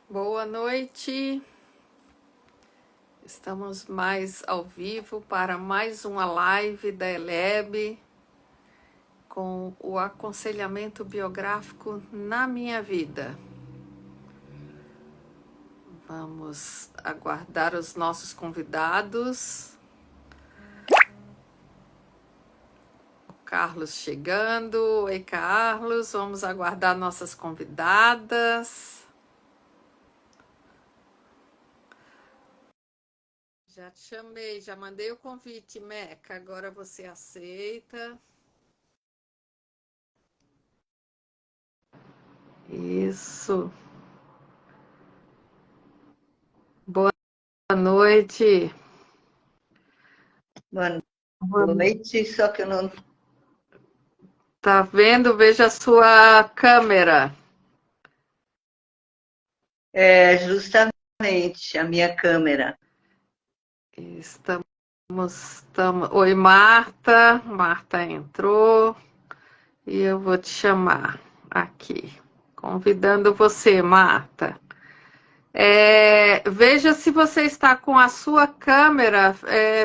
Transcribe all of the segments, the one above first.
Boa noite, estamos mais ao vivo para mais uma live da ELEB com o aconselhamento biográfico na minha vida. Vamos aguardar os nossos convidados. O Carlos chegando. Oi, Carlos, vamos aguardar nossas convidadas. Já te chamei, já mandei o convite, Meca. Agora você aceita. Isso. Boa noite. Boa noite, só que eu não... Tá vendo? Veja a sua câmera. É justamente a minha câmera. Estamos. Oi, Marta. Marta entrou. E eu vou te chamar aqui. Convidando você, Marta. Veja se você está com a sua câmera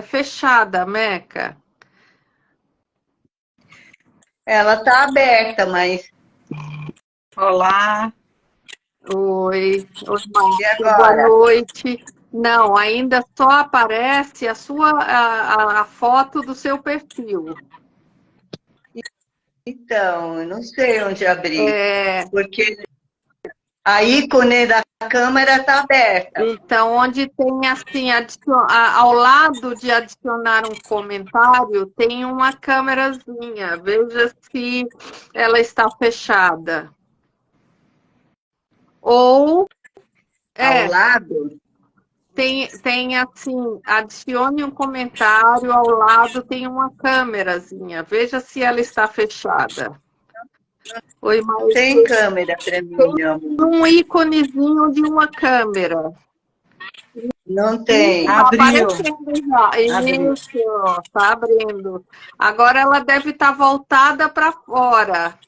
fechada, Meca. Ela está aberta, mas... Olá. Oi, E Marta, boa agora? noite. Não, ainda só aparece a foto do seu perfil. Então, eu não sei onde abrir, É, porque a ícone da câmera está aberta. então, onde tem assim, ao lado de adicionar um comentário, tem uma câmerazinha. Veja se ela está fechada. Ou Ao lado? tem assim, adicione um comentário, ao lado tem uma câmerazinha. Veja se ela está fechada. Oi, Sem Maite. câmera para mim, Tem meu amor. um íconezinho de uma câmera. Não Isso, tem. tá Abriu. aparecendo já. Abriu. Isso, tá abrindo. Agora ela deve estar voltada para fora.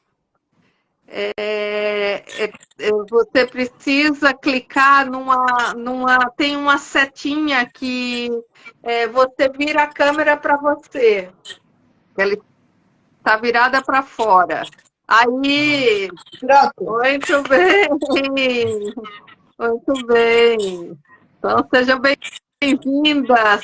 Você precisa clicar tem uma setinha que você vira a câmera para você. Ela está virada para fora. Aí, Pronto. muito bem, muito bem. Então,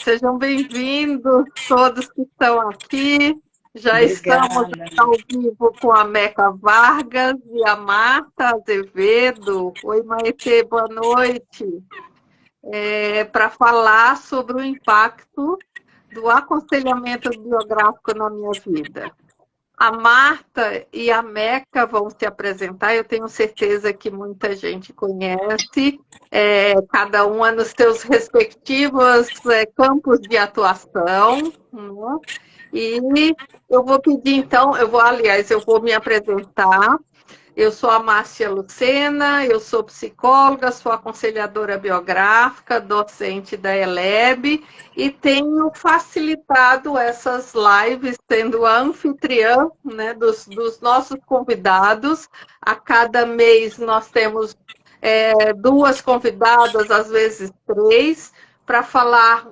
sejam bem-vindos todos que estão aqui. Já estamos Obrigada. ao vivo com a Meca Vargas e a Marta Azevedo. Oi, Maite, boa noite. Para falar sobre o impacto do aconselhamento biográfico na minha vida. A Marta e a Meca vão se apresentar, eu tenho certeza que muita gente conhece, cada uma nos seus respectivos campos de atuação, né? E eu vou pedir, então, eu vou me apresentar. Eu sou a Márcia Lucena, eu sou psicóloga, sou aconselhadora biográfica, docente da ELEB e tenho facilitado essas lives, sendo a anfitriã, né, dos nossos convidados. A cada mês nós temos duas convidadas, às vezes três, para falar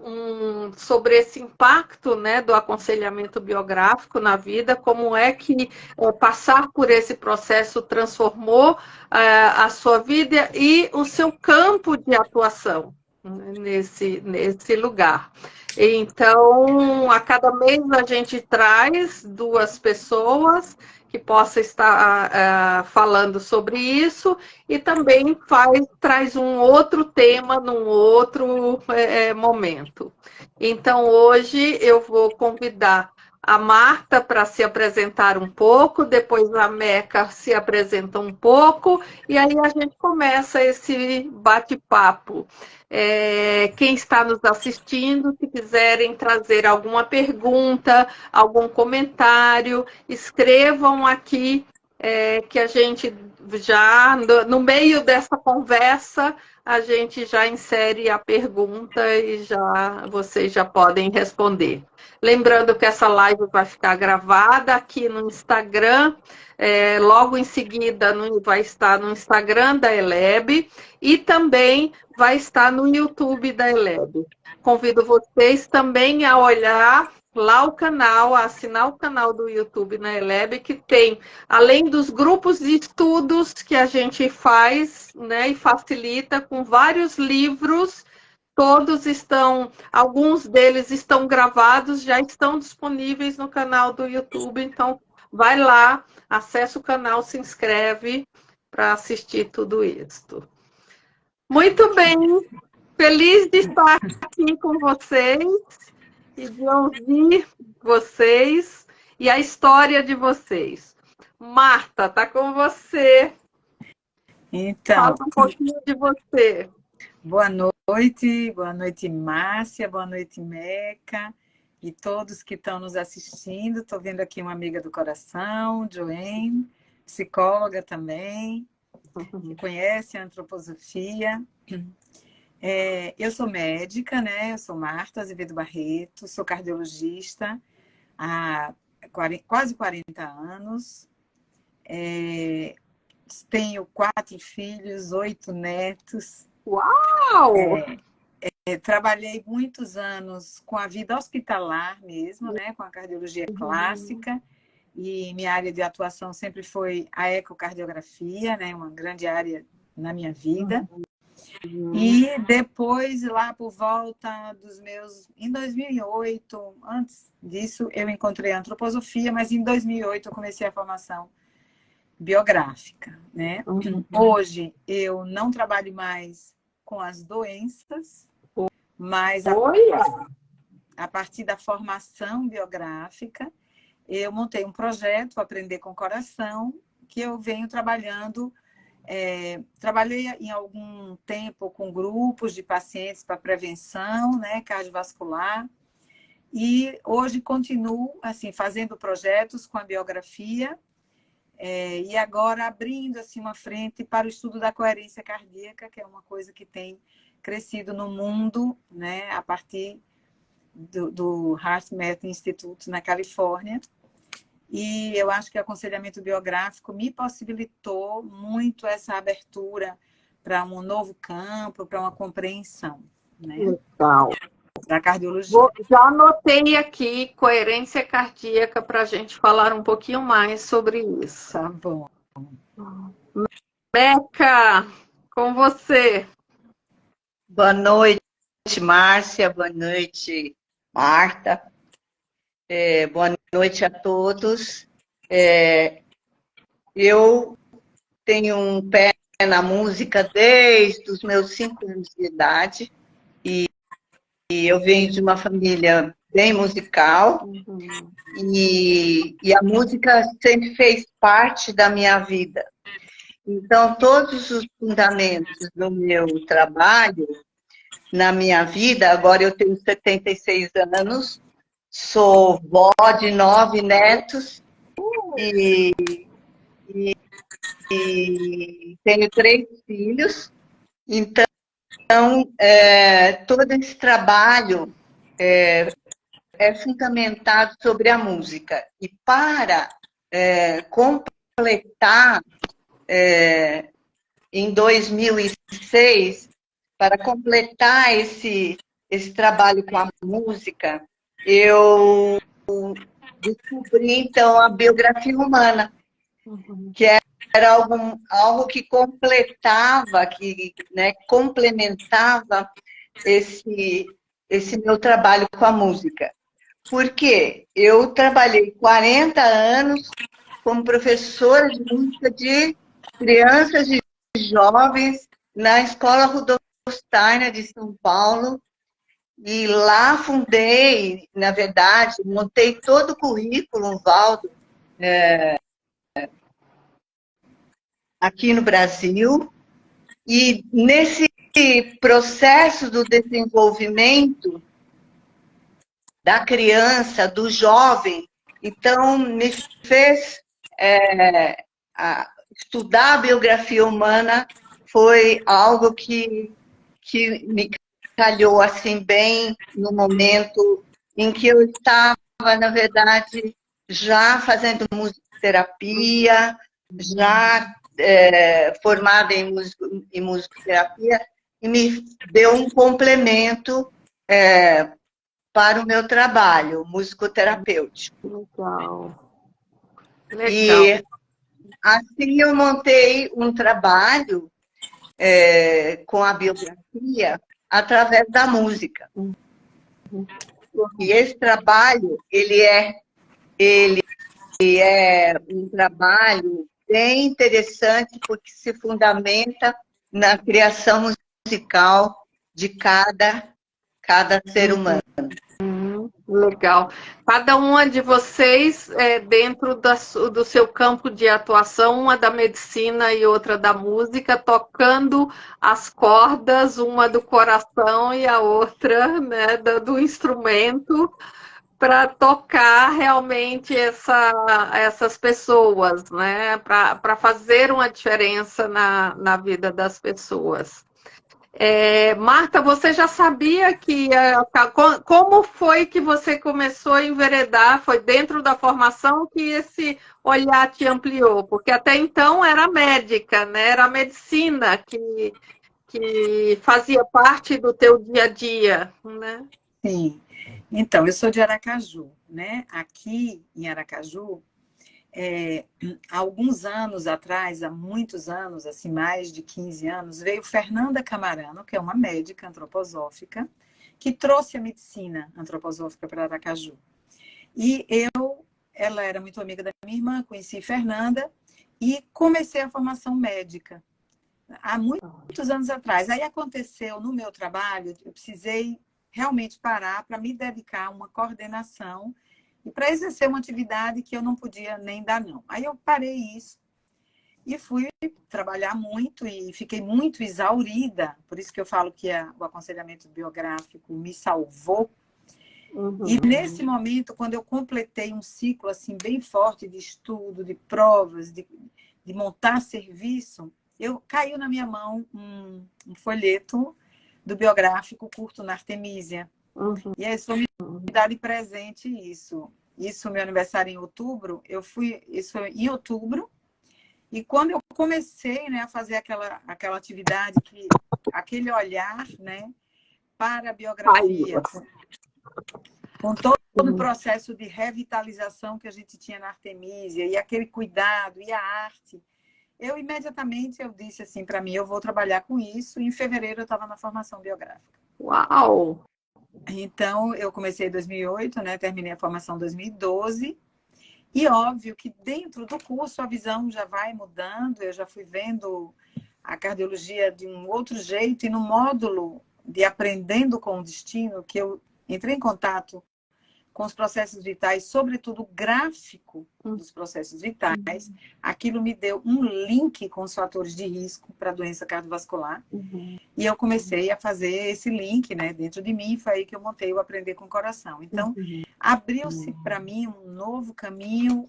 sobre esse impacto, né, do aconselhamento biográfico na vida, como é que passar por esse processo transformou a sua vida e o seu campo de atuação, né, nesse lugar. Então, a cada mês a gente traz duas pessoas que possa estar falando sobre isso e também traz um outro tema num outro momento. Então, hoje eu vou convidar a Marta para se apresentar um pouco, depois a Meca se apresenta um pouco, e aí a gente começa esse bate-papo. Quem está nos assistindo, se quiserem trazer alguma pergunta, algum comentário, escrevam aqui que a gente já, no meio dessa conversa, a gente já insere a pergunta e vocês já podem responder. Lembrando que essa live vai ficar gravada aqui no Instagram, logo em seguida vai estar no Instagram da Eleb e também vai estar no YouTube da Eleb. Convido vocês também a olhar lá o canal, a assinar o canal do YouTube na Eleb, que tem, além dos grupos de estudos que a gente faz, né, e facilita com vários livros, todos estão, alguns deles estão gravados, já estão disponíveis no canal do YouTube, então vai lá, acessa o canal, se inscreve para assistir tudo isso. Muito bem, feliz de estar aqui com vocês e de ouvir vocês e a história de vocês. Marta, tá com você. Então, fala um pouquinho de você. Boa noite Márcia, boa noite Meca e todos que estão nos assistindo. Estou vendo aqui uma amiga do coração, Joanne, psicóloga também, que conhece a antroposofia. Eu sou médica, né? Eu sou Marta Azevedo Barreto, sou cardiologista há quase 40 anos. Tenho 4 filhos, 8 netos. Uau! Trabalhei muitos anos com a vida hospitalar mesmo, né? Com a cardiologia clássica. E minha área de atuação sempre foi a ecocardiografia, né? Uma grande área na minha vida. E depois, lá por volta dos meus... Em 2008, antes disso, eu encontrei a antroposofia, mas em 2008 eu comecei a formação biográfica, né? Hoje eu não trabalho mais com as doenças, mas a partir da formação biográfica, eu montei um projeto, Aprender com o Coração, que eu venho trabalhando. Trabalhei em algum tempo com grupos de pacientes para prevenção, né, cardiovascular, e hoje continuo assim, fazendo projetos com a biografia, e agora abrindo assim, uma frente para o estudo da coerência cardíaca, que é uma coisa que tem crescido no mundo, né, a partir do HeartMath Institute na Califórnia. E eu acho que o aconselhamento biográfico me possibilitou muito essa abertura para um novo campo, para uma compreensão, né? Legal. Da cardiologia. Já anotei aqui coerência cardíaca para a gente falar um pouquinho mais sobre isso. Tá bom. Meca, com você. Boa noite, Márcia. Boa noite, Marta. Boa noite a todos. Eu tenho um pé na música desde os meus 5 anos de idade. E eu venho de uma família bem musical. E a música sempre fez parte da minha vida. Então, todos os fundamentos do meu trabalho, na minha vida, agora eu tenho 76 anos, sou vó de 9 netos e tenho 3 filhos. Então, todo esse trabalho é fundamentado sobre a música. E para completar, em 2006, para completar esse trabalho com a música, eu descobri, então, a biografia humana, que era algo que completava, né, complementava esse meu trabalho com a música. Porque eu trabalhei 40 anos como professora de música de crianças e jovens na Escola Rudolf Steiner de São Paulo. E lá fundei, na verdade, montei todo o currículo, Valdo, aqui no Brasil. E nesse processo do desenvolvimento da criança, do jovem, então me fez estudar a biografia humana foi algo que me calhou assim bem no momento em que eu estava, na verdade, já fazendo musicoterapia, já formada em musicoterapia, e me deu um complemento para o meu trabalho musicoterapêutico. Legal. E assim eu montei um trabalho com a biografia através da música. E esse trabalho, ele é um trabalho bem interessante porque se fundamenta na criação musical de cada ser humano. Legal. Cada uma de vocês, dentro do seu campo de atuação, uma da medicina e outra da música, tocando as cordas, uma do coração e a outra, né, do instrumento, para tocar realmente essas pessoas, né, para fazer uma diferença na vida das pessoas. Marta, você já sabia que... Como foi que você começou a enveredar? Foi dentro da formação que esse olhar te ampliou? Porque até então era médica, né? Era a medicina que fazia parte do teu dia a dia, né? Sim. Então, eu sou de Aracaju, né? Aqui em Aracaju, há alguns anos atrás, há muitos anos, assim, mais de 15 anos, veio Fernanda Camarano, que é uma médica antroposófica, que trouxe a medicina antroposófica para Aracaju. E ela era muito amiga da minha irmã, conheci Fernanda e comecei a formação médica há muitos anos atrás. Aí aconteceu no meu trabalho, eu precisei realmente parar para me dedicar a uma coordenação e para exercer uma atividade que eu não podia nem dar não. Aí eu parei isso e fui trabalhar muito e fiquei muito exaurida. Por isso que eu falo que o aconselhamento biográfico me salvou. E nesse momento, quando eu completei um ciclo assim bem forte de estudo, de provas, de montar serviço, caiu na minha mão um folheto do biográfico Curto na Artemísia. E aí foi me dar de presente isso. Isso, meu aniversário em outubro, isso em outubro. E quando eu comecei, né, a fazer aquela atividade, aquele olhar, né, para a biografia, com todo o processo de revitalização que a gente tinha na Artemísia, e aquele cuidado, e a arte, imediatamente disse assim para mim, eu vou trabalhar com isso, e em fevereiro eu estava na formação biográfica. Uau! Então, eu comecei em 2008, né, terminei a formação em 2012, e óbvio que dentro do curso a visão já vai mudando, eu já fui vendo a cardiologia de um outro jeito, e no módulo de Aprendendo com o Destino, que eu entrei em contato com os processos vitais, sobretudo o gráfico dos processos vitais, aquilo me deu um link com os fatores de risco para a doença cardiovascular. E eu comecei a fazer esse link, né, dentro de mim, foi aí que eu montei o Aprender com o Coração. Então, abriu-se para mim um novo caminho,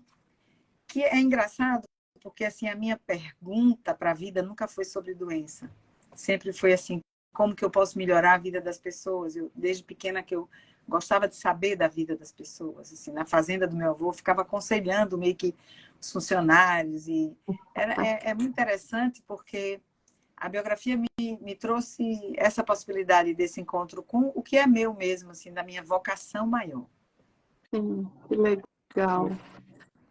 que é engraçado, porque assim, a minha pergunta para a vida nunca foi sobre doença. Sempre foi assim, como que eu posso melhorar a vida das pessoas? Desde pequena que eu gostava de saber da vida das pessoas. Assim, na fazenda do meu avô, ficava aconselhando meio que os funcionários. E é muito interessante porque a biografia me trouxe essa possibilidade desse encontro com o que é meu mesmo, assim, da minha vocação maior. Sim, que legal.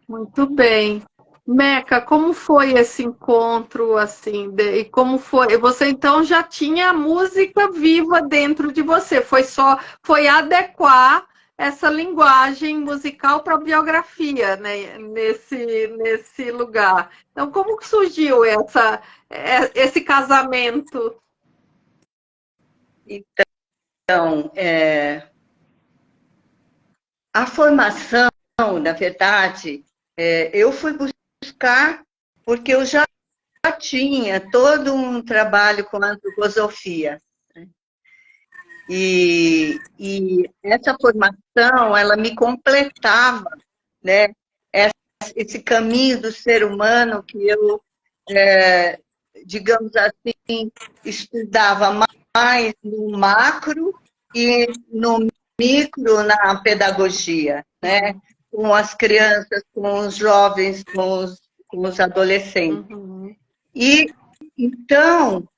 Muito bem. Meca, como foi esse encontro, assim, e como foi? Você, então, já tinha a música viva dentro de você, foi adequar essa linguagem musical para a biografia, né, nesse lugar. Então, como que surgiu esse casamento? Então, a formação, na verdade, eu fui buscar porque eu já tinha todo um trabalho com a antroposofia. Né? E essa formação, ela me completava, né? esse caminho do ser humano que eu, digamos assim, estudava mais no macro e no micro na pedagogia, né? Com as crianças, com os jovens, com os adolescentes. Uhum. E, então,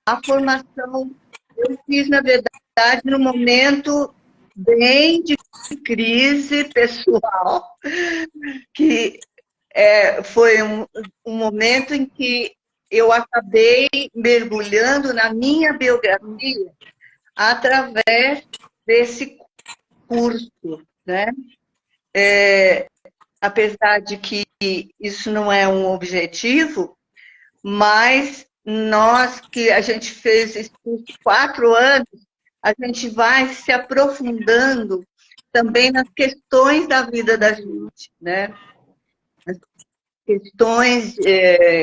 a formação eu fiz, na verdade, num momento bem de crise pessoal, que foi um momento em que eu acabei mergulhando na minha biografia através desse curso, né? Apesar de que isso não é um objetivo, mas nós que a gente fez esse curso 4 anos, a gente vai se aprofundando também nas questões da vida da gente, né? As questões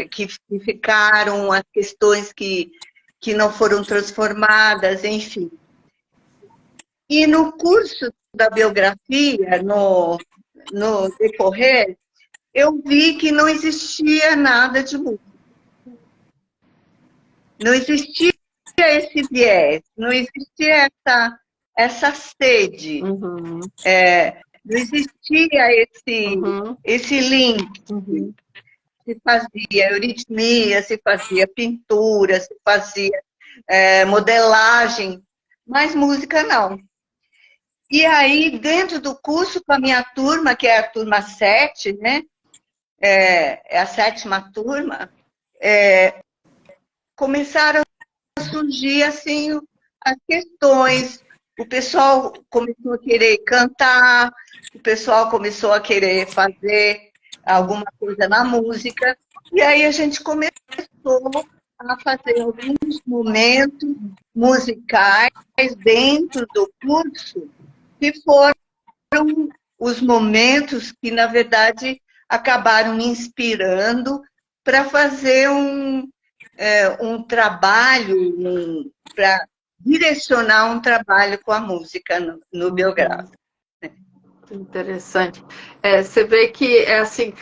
que ficaram, as questões que não foram transformadas, enfim. E no curso da biografia, no decorrer, eu vi que não existia nada de música. Não existia esse viés, não existia essa sede, Uhum. não existia esse link. Uhum. Se fazia euritmia, se fazia pintura, se fazia modelagem, mas música não. E aí, dentro do curso, com a minha turma, que é a turma 7, né? É a 7ª turma, começaram a surgir assim as questões. O pessoal começou a querer cantar, o pessoal começou a querer fazer alguma coisa na música, e aí a gente começou a fazer alguns momentos musicais dentro do curso, que foram os momentos que, na verdade, acabaram me inspirando para fazer um trabalho, para direcionar um trabalho com a música no biográfico. Interessante. Você vê que assim,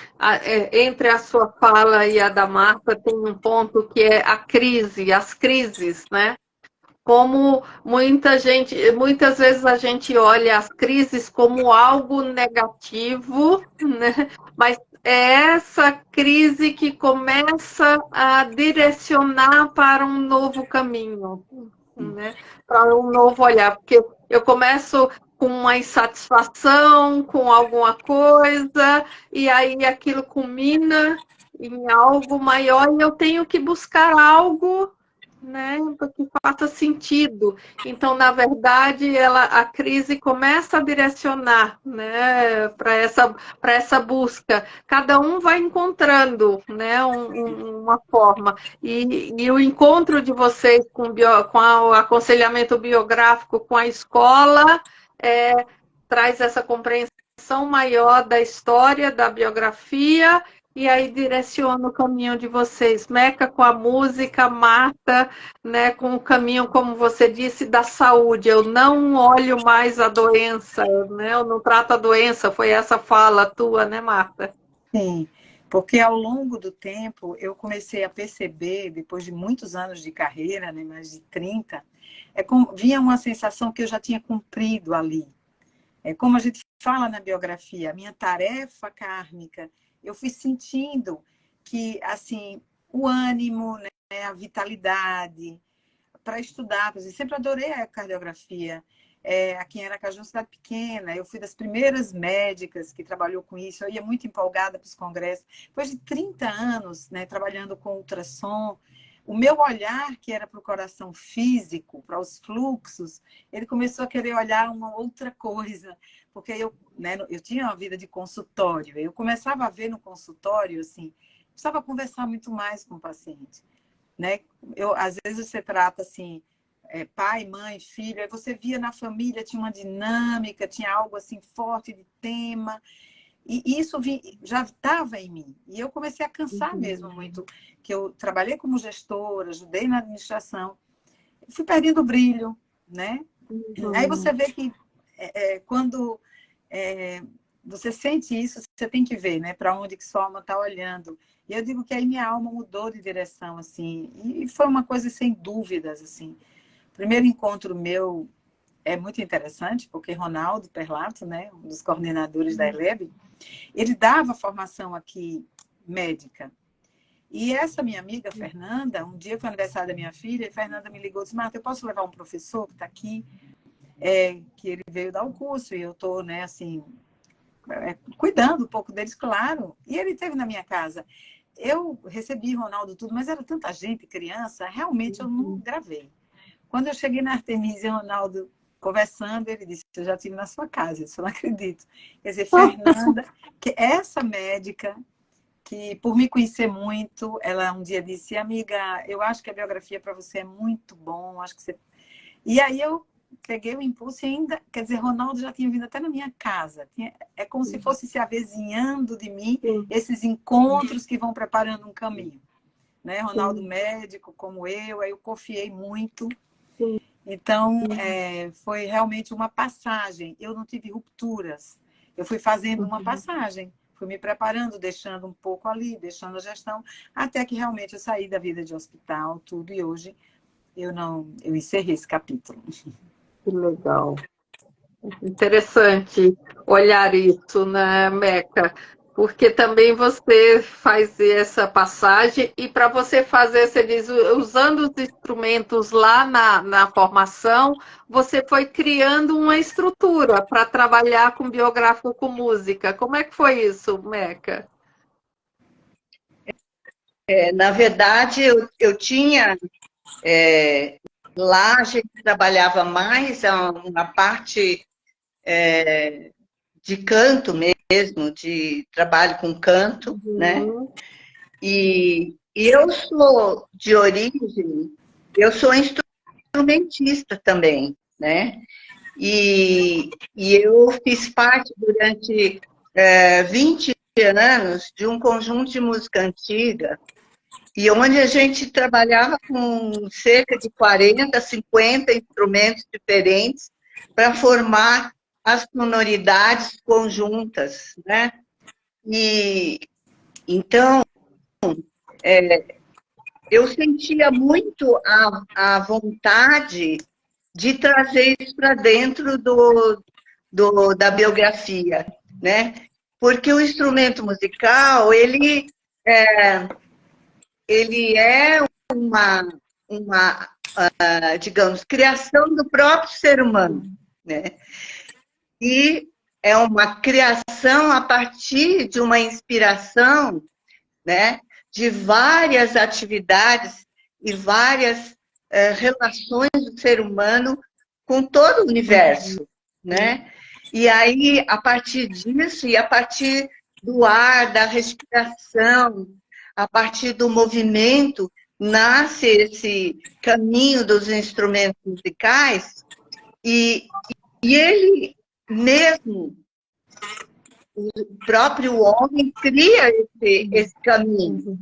entre a sua fala e a da Marta tem um ponto que é a crise, as crises, né? Como muitas vezes a gente olha as crises como algo negativo, né? Mas é essa crise que começa a direcionar para um novo caminho, né? Para um novo olhar, porque eu começo com uma insatisfação com alguma coisa, e aí aquilo culmina em algo maior, e eu tenho que buscar algo, né, que faça sentido. Então, na verdade, a crise começa a direcionar, né, para essa busca. Cada um vai encontrando, né, uma forma. E o encontro de vocês com o aconselhamento biográfico com a escola traz essa compreensão maior da história, da biografia, e aí direciona o caminho de vocês. Meca com a música, Marta, né, com o caminho, como você disse, da saúde. Eu não olho mais a doença, né? Eu não trato a doença. Foi essa fala tua, né, Marta? Sim, porque ao longo do tempo eu comecei a perceber, depois de muitos anos de carreira, né, mais de 30, vinha uma sensação que eu já tinha cumprido ali. Como a gente fala na biografia, a minha tarefa kármica, eu fui sentindo que, assim, o ânimo, né, a vitalidade para estudar. Eu sempre adorei a cardiografia. Aqui em Aracaju, cidade pequena, eu fui das primeiras médicas que trabalhou com isso. Eu ia muito empolgada para os congressos. Depois de 30 anos, né, trabalhando com ultrassom, o meu olhar, que era para o coração físico, para os fluxos, ele começou a querer olhar uma outra coisa. Porque eu tinha uma vida de consultório. Eu começava a ver no consultório, assim, precisava conversar muito mais com o paciente, né? Às vezes você trata, assim, pai, mãe, filho, aí você via na família, tinha uma dinâmica, tinha algo, assim, forte de tema. E isso já estava em mim. E eu comecei a cansar mesmo muito, que eu trabalhei como gestora, ajudei na administração, fui perdendo o brilho, né? Aí você vê que quando você sente isso, você tem que ver, né? Para onde que sua alma está olhando. E eu digo que aí minha alma mudou de direção, assim. E foi uma coisa sem dúvidas, assim. O primeiro encontro meu é muito interessante, porque Ronaldo Perlato, né? Um dos coordenadores da ELEB, ele dava formação aqui médica. E essa minha amiga, Fernanda, um dia foi o aniversário da minha filha, e Fernanda me ligou e disse, Marta, eu posso levar um professor que está aqui, que ele veio dar um curso, e eu estou, né, assim, cuidando um pouco deles, claro. E ele esteve na minha casa. Eu recebi Ronaldo tudo, mas era tanta gente, criança, realmente eu não gravei. Quando eu cheguei na Artemisia e Ronaldo conversando, ele disse, eu já estive na sua casa, eu não acredito. Quer dizer, Fernanda, que essa médica, que por me conhecer muito, ela um dia disse, amiga, eu acho que a biografia para você é muito bom, acho que você... E aí eu peguei o impulso e ainda, quer dizer, Ronaldo já tinha vindo até na minha casa. É como se fosse se avezinhando de mim esses encontros que vão preparando um caminho. Né? Ronaldo médico, como eu, aí eu confiei muito. Então, foi realmente uma passagem. Eu não tive rupturas. Eu fui fazendo uma passagem. Fui me preparando, deixando um pouco ali, deixando a gestão, até que realmente eu saí da vida de hospital, tudo, e hoje eu encerrei esse capítulo. Que legal. Interessante olhar isso, né, Meca? Porque também você faz essa passagem e para você fazer, você diz, usando os instrumentos lá na formação, você foi criando uma estrutura para trabalhar com biográfico com música. Como é que foi isso, Meca? Na verdade, eu tinha... lá a gente trabalhava mais uma parte de canto mesmo, de trabalho com canto, né? E eu sou de origem, eu sou instrumentista também, né? E eu fiz parte durante 20 anos de um conjunto de música antiga, e onde a gente trabalhava com cerca de 40, 50 instrumentos diferentes para formar as sonoridades conjuntas, né? E então eu sentia muito a vontade de trazer isso para dentro da biografia, né? Porque o instrumento musical, ele é uma digamos, criação do próprio ser humano, né? E é uma criação a partir de uma inspiração, né, de várias atividades e várias relações do ser humano com todo o universo, né? E aí, a partir disso, e a partir do ar, da respiração, a partir do movimento, nasce esse caminho dos instrumentos musicais, e ele mesmo, o próprio homem, cria esse caminho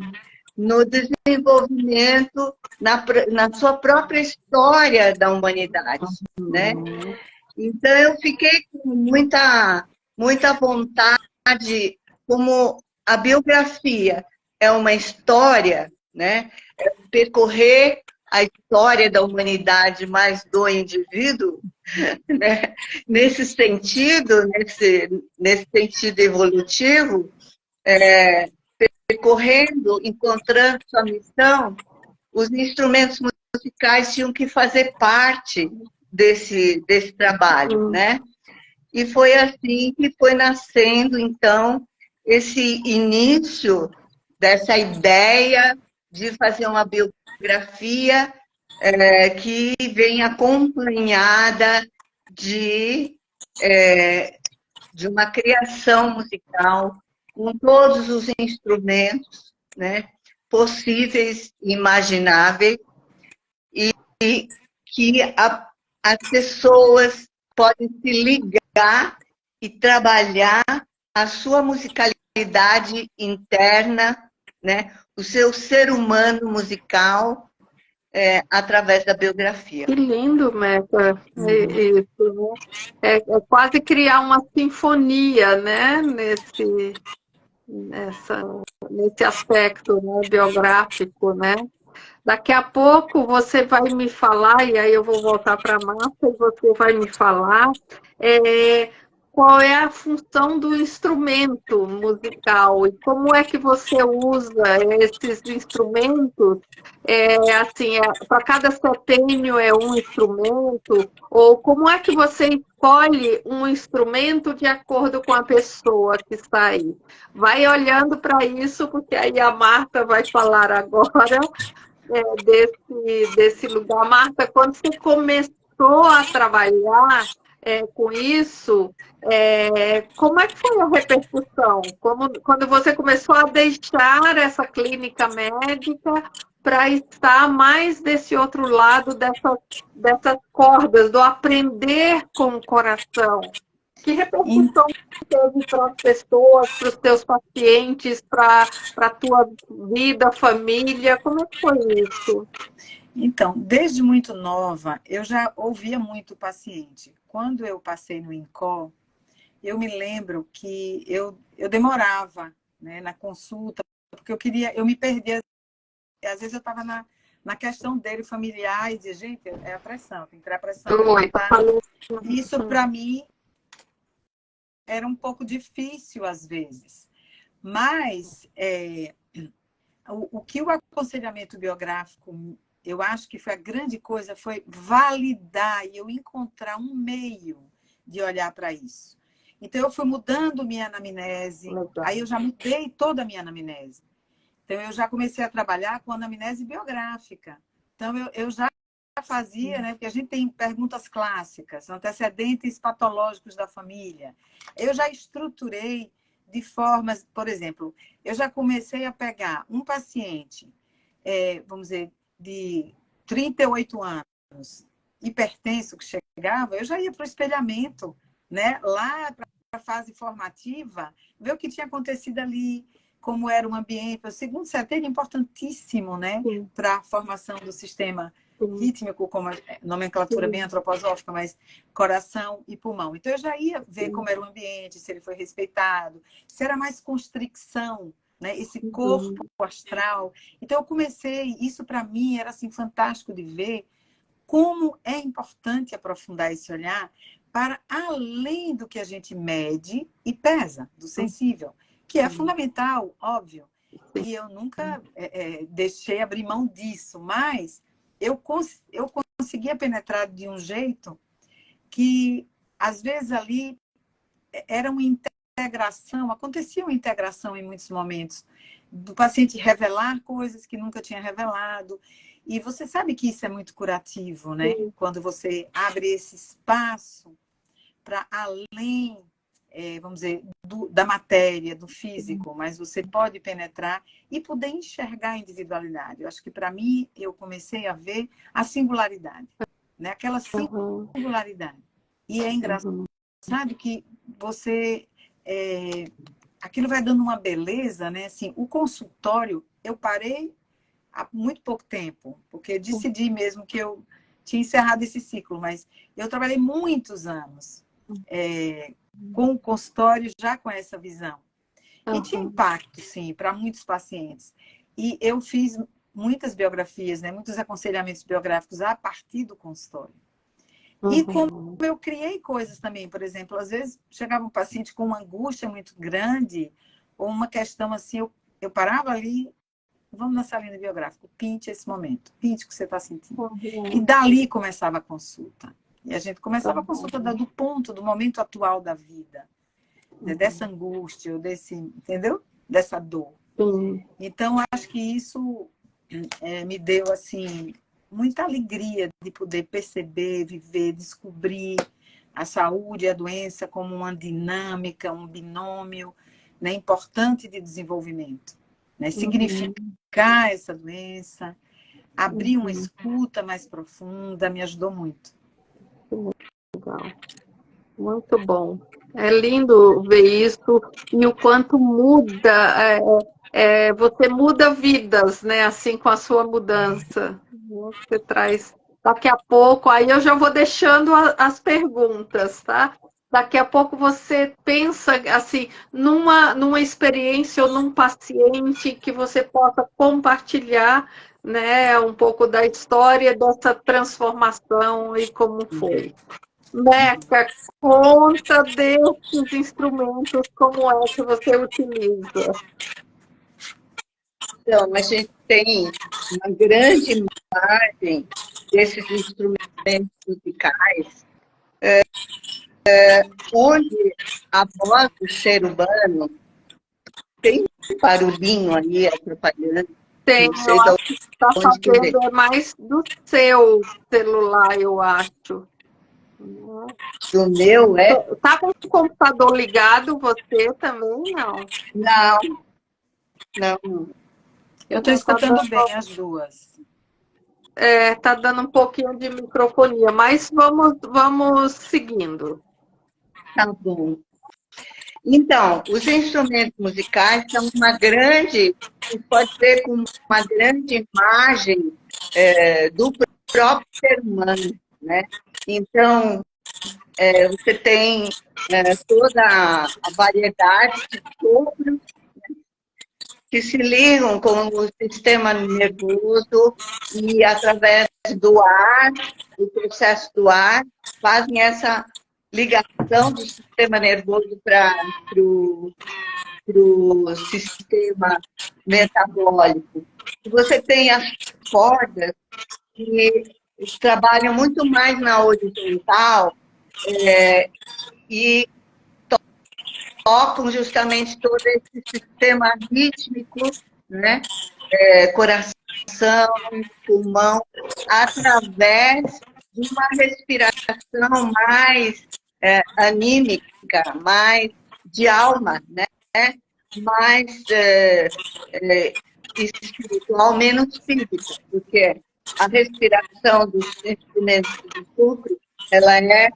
no desenvolvimento, na sua própria história da humanidade, né? Então, eu fiquei com muita vontade, como a biografia é uma história, né? É percorrer a história da humanidade mais do indivíduo, né? Nesse sentido evolutivo, percorrendo, encontrando sua missão, os instrumentos musicais tinham que fazer parte desse trabalho, né? E foi assim que foi nascendo, então, esse início dessa ideia de fazer uma biografia que vem acompanhada de uma criação musical com todos os instrumentos, né, possíveis e imagináveis, e que as pessoas podem se ligar e trabalhar a sua musicalidade interna, né, o seu ser humano musical, através da biografia. Que lindo, Meca. Uhum. Isso, né? É quase criar uma sinfonia, né? Nesse aspecto, né? Biográfico, né? Daqui a pouco você vai me falar, e aí eu vou voltar para a Márcia, e você vai me falar qual é a função do instrumento musical e como é que você usa esses instrumentos. Assim, para cada setênio é um instrumento, ou como é que você escolhe um instrumento de acordo com a pessoa que está aí? Vai olhando para isso, porque aí a Marta vai falar agora desse lugar. Marta, quando você começou a trabalhar com isso, como é que foi a repercussão? Quando você começou a deixar essa clínica médica para estar mais desse outro lado dessas cordas, do aprender com o coração? Que repercussão teve para as pessoas, para os teus pacientes, para a tua vida, família? Como é que foi isso? Então, desde muito nova, eu já ouvia muito o paciente. Quando eu passei no INCOR, eu me lembro que eu demorava, né, na consulta, porque eu me perdia. Às vezes eu estava na questão dele familiar e dizia, gente, é a pressão, tem que tirar a pressão. Isso, para mim, era um pouco difícil às vezes. Mas o que o aconselhamento biográfico, eu acho que foi a grande coisa, foi validar e eu encontrar um meio de olhar para isso. Então, eu fui mudando minha anamnese, aí eu já mudei toda a minha anamnese. Então, eu já comecei a trabalhar com anamnese biográfica. Então, eu já fazia, né? Porque a gente tem perguntas clássicas, antecedentes patológicos da família. Eu já estruturei de formas, por exemplo, eu já comecei a pegar um paciente, vamos dizer, de 38 anos, hipertenso que chegava, eu já ia para o espelhamento, né? Lá para a fase formativa, ver o que tinha acontecido ali, como era o ambiente. O segundo setênio é importantíssimo, né? Para a formação do sistema rítmico, como a nomenclatura bem antroposófica, mas coração e pulmão. Então, eu já ia ver como era o ambiente, se ele foi respeitado, se era mais constricção, né? Esse corpo astral. Então, eu comecei, isso para mim era assim, fantástico de ver como é importante aprofundar esse olhar para além do que a gente mede e pesa, do sensível, que é fundamental, óbvio. E eu nunca deixei abrir mão disso, mas eu conseguia penetrar de um jeito que, às vezes, ali era uma integração, acontecia uma integração em muitos momentos, do paciente revelar coisas que nunca tinha revelado. E você sabe que isso é muito curativo, né? Quando você abre esse espaço para além, vamos dizer, da matéria, do físico, mas você pode penetrar e poder enxergar a individualidade. Eu acho que, para mim, eu comecei a ver a singularidade, né? Aquela singularidade. E é engraçado que você... aquilo vai dando uma beleza, né? Assim, o consultório, eu parei há muito pouco tempo, porque decidi mesmo que eu tinha encerrado esse ciclo, mas eu trabalhei muitos anos com o consultório já com essa visão. E tinha impacto, sim, para muitos pacientes. E eu fiz muitas biografias, né, muitos aconselhamentos biográficos a partir do consultório. E como eu criei coisas também, por exemplo, às vezes chegava um paciente com uma angústia muito grande, ou uma questão assim, eu parava ali, vamos na salinha biográfica, pinte esse momento, pinte o que você está sentindo. E dali começava a consulta. E a gente começava a consulta do ponto, do momento atual da vida, né? Dessa angústia, ou desse, entendeu? Dessa dor. Então, acho que isso me deu, assim, muita alegria de poder perceber, viver, descobrir a saúde e a doença como uma dinâmica, um binômio, né, importante de desenvolvimento. Né? Significar essa doença, abrir uma escuta mais profunda, me ajudou muito. Legal. Muito bom. É lindo ver isso e o quanto muda, você muda vidas, né? Assim, com a sua mudança. Você traz daqui a pouco, aí eu já vou deixando as perguntas, tá? Daqui a pouco você pensa assim numa experiência ou num paciente que você possa compartilhar, né, um pouco da história dessa transformação e como foi. Meca, conta desses instrumentos, como é que você utiliza? Então, a gente tem uma grande imagem desses instrumentos musicais, onde a voz do ser humano tem um barulhinho ali atrapalhando. Tem, Não eu sei de acho que está onde que vem. fazendo é mais do seu celular, eu acho. Do meu, é? Tá com o computador ligado, você também? Não. Não, não. Eu estou escutando bem as duas. Tá dando um pouquinho de microfonia, mas vamos seguindo. Tá bom. Então, os instrumentos musicais são uma grande, pode ser com uma grande imagem do próprio ser humano, né? Então, você tem toda a variedade de sopros que se ligam com o sistema nervoso e, através do ar, do processo do ar, fazem essa ligação do sistema nervoso para o sistema metabólico. Você tem as cordas que trabalham muito mais na horizontal e tocam justamente todo esse sistema rítmico, né? Coração, pulmão, através de uma respiração mais anímica, mais de alma, né? Mais espiritual, menos física, porque a respiração dos instrumentos de sopro, ela é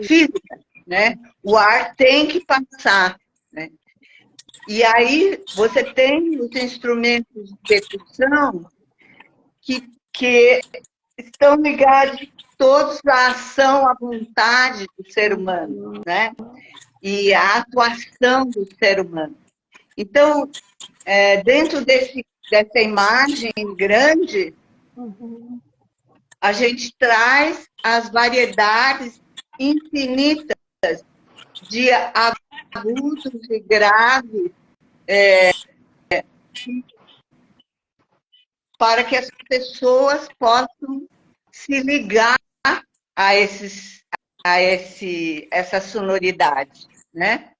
física, né? O ar tem que passar, né? E aí você tem os instrumentos de percussão que estão ligados todos à ação, à vontade do ser humano, né? E à atuação do ser humano. Então, dentro dessa imagem grande, a gente traz as variedades infinitas de agudos e graves para que as pessoas possam se ligar a essa sonoridade, né?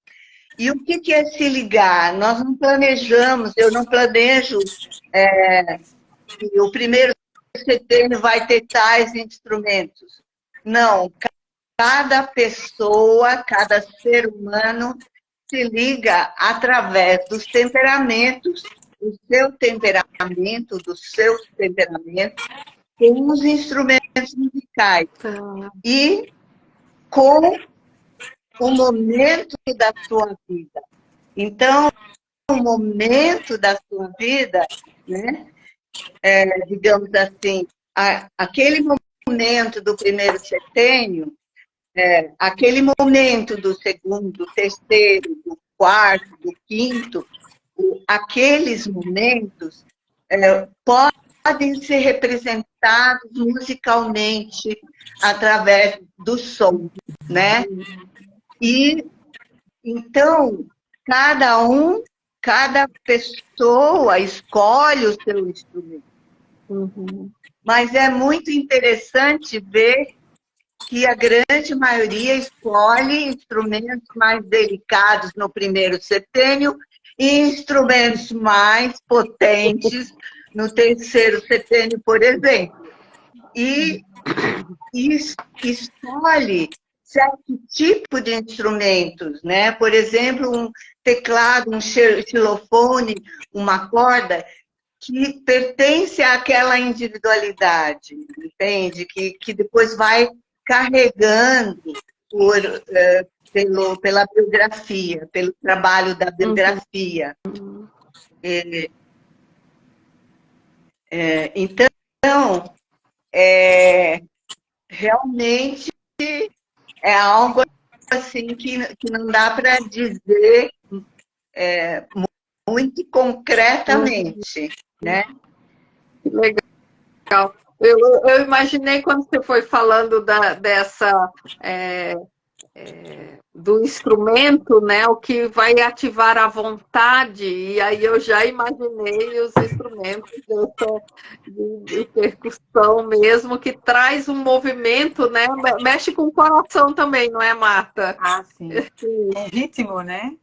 E o que é se ligar? Nós não planejamos, eu não planejo que o primeiro setembro vai ter tais instrumentos. Não, cada pessoa, cada ser humano se liga através dos temperamentos, do seu temperamento, dos seus temperamentos, com os instrumentos musicais. E com o momento da sua vida. Então, o momento da sua vida, né, digamos assim, aquele momento do primeiro setênio, aquele momento do segundo, do terceiro, do quarto, do quinto, aqueles momentos podem ser representados musicalmente através do som, né? E então cada pessoa escolhe o seu instrumento. Mas é muito interessante ver que a grande maioria escolhe instrumentos mais delicados no primeiro setênio e instrumentos mais potentes no terceiro setênio, por exemplo. E escolhe certo tipo de instrumentos, né? Por exemplo, um teclado, um xilofone, uma corda, que pertence àquela individualidade, entende? Que depois vai carregando pela biografia, pelo trabalho da biografia. Então, realmente é algo assim que não dá para dizer muito concretamente, né? Legal. Eu imaginei quando você foi falando do instrumento, né, o que vai ativar a vontade, e aí eu já imaginei os instrumentos de percussão mesmo, que traz um movimento, né, mexe com o coração também, não é, Marta? Ah, sim. Um ritmo, né?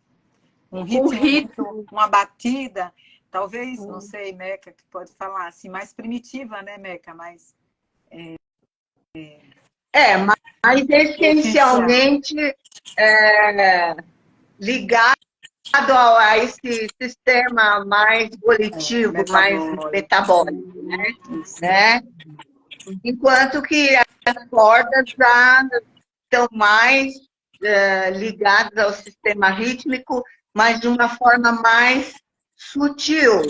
Um ritmo. Uma batida, talvez, não sei, Meca, que pode falar assim, mais primitiva, né, Meca? Mais... Mas essencialmente ligado a esse sistema mais volitivo, mais metabólico, né? Enquanto que as cordas já estão mais ligadas ao sistema rítmico, mas de uma forma mais sutil,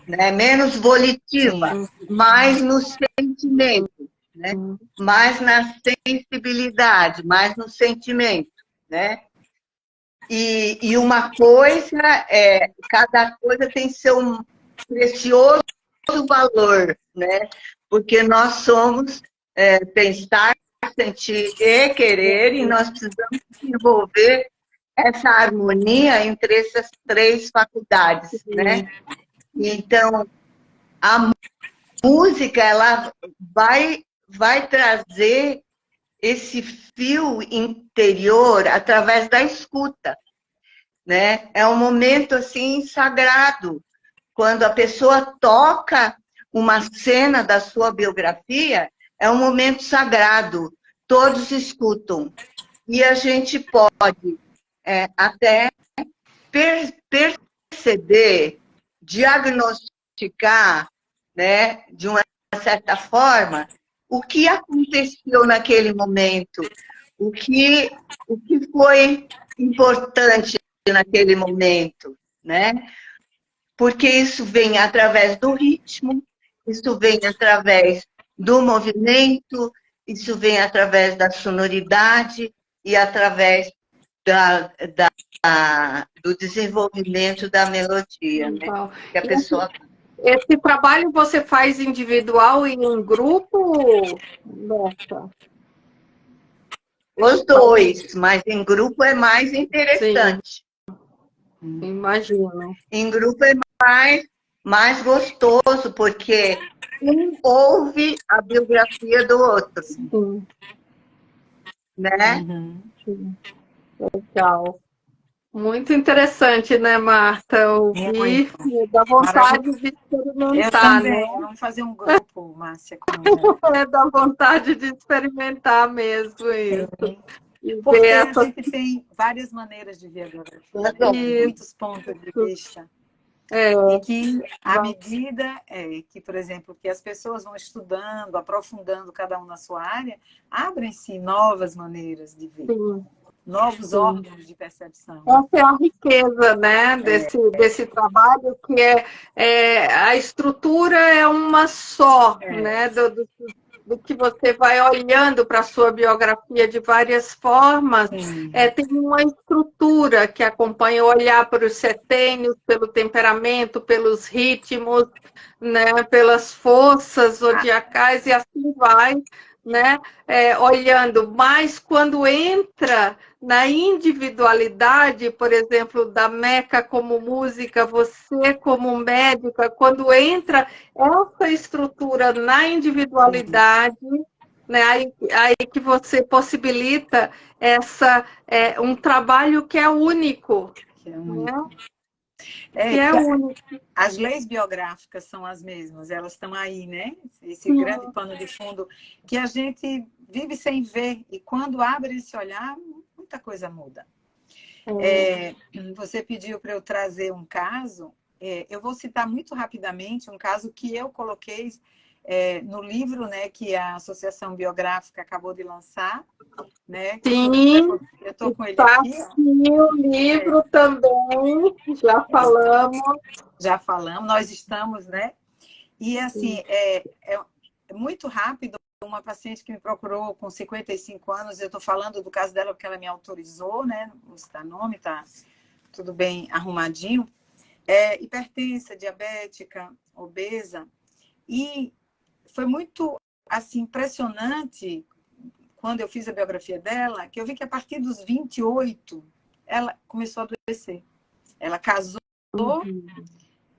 né? Menos volitiva, mais no sentimento, né? Mais na sensibilidade, mais no sentimento, né? E uma coisa cada coisa tem seu precioso valor, né? Porque nós somos pensar, sentir e querer, e nós precisamos desenvolver essa harmonia entre essas três faculdades, né? Então, a música, ela vai trazer esse fio interior através da escuta, né? É um momento assim sagrado, quando a pessoa toca uma cena da sua biografia, é um momento sagrado, todos escutam, e a gente pode até perceber, diagnosticar, né, de uma certa forma, o que aconteceu naquele momento, o que foi importante naquele momento, né? Porque isso vem através do ritmo, isso vem através do movimento, isso vem através da sonoridade e através do desenvolvimento da melodia, né? Que a pessoa... Esse trabalho você faz individual e em grupo, Marta? Os dois, mas em grupo é mais interessante. Sim. Imagino. Em grupo é mais gostoso, porque um ouve a biografia do outro. Sim. Né? Sim. Legal. Muito interessante, né, Marta? Ouvir, dá vontade de experimentar, né? Vamos fazer um grupo, Márcia. Dá vontade de experimentar mesmo isso. Porque a gente tem várias maneiras de ver a biografia, muitos pontos de vista. E que, à medida que, por exemplo, que as pessoas vão estudando, aprofundando cada um na sua área, abrem-se novas maneiras de ver. Sim. Novos órgãos de percepção. Essa é a riqueza, né, desse trabalho, que a estrutura é uma só, né, do que você vai olhando para a sua biografia de várias formas. Tem uma estrutura que acompanha olhar para os setênios, pelo temperamento, pelos ritmos, né, pelas forças zodiacais, e assim vai, né, olhando. Mas quando entra na individualidade, por exemplo, da Meca como música, você como médica, quando entra essa estrutura na individualidade, né, aí que você possibilita um trabalho que é único. Que é único. Né? Que é único. As leis biográficas são as mesmas, elas estão aí, né? Esse grande pano de fundo que a gente vive sem ver, e quando abre esse olhar, muita coisa muda. Você pediu para eu trazer um caso, eu vou citar muito rapidamente um caso que eu coloquei no livro, né, que a Associação Biográfica acabou de lançar. Né? Sim, eu estou com ele aqui. O livro também, já falamos. Já falamos, nós estamos, né? E assim, muito rápido, uma paciente que me procurou com 55 anos, eu estou falando do caso dela porque ela me autorizou, né? Não vou citar nome, tá tudo bem arrumadinho. Hipertensa, diabética, obesa. E foi muito assim, impressionante quando eu fiz a biografia dela, que eu vi que a partir dos 28 ela começou a adoecer. Ela casou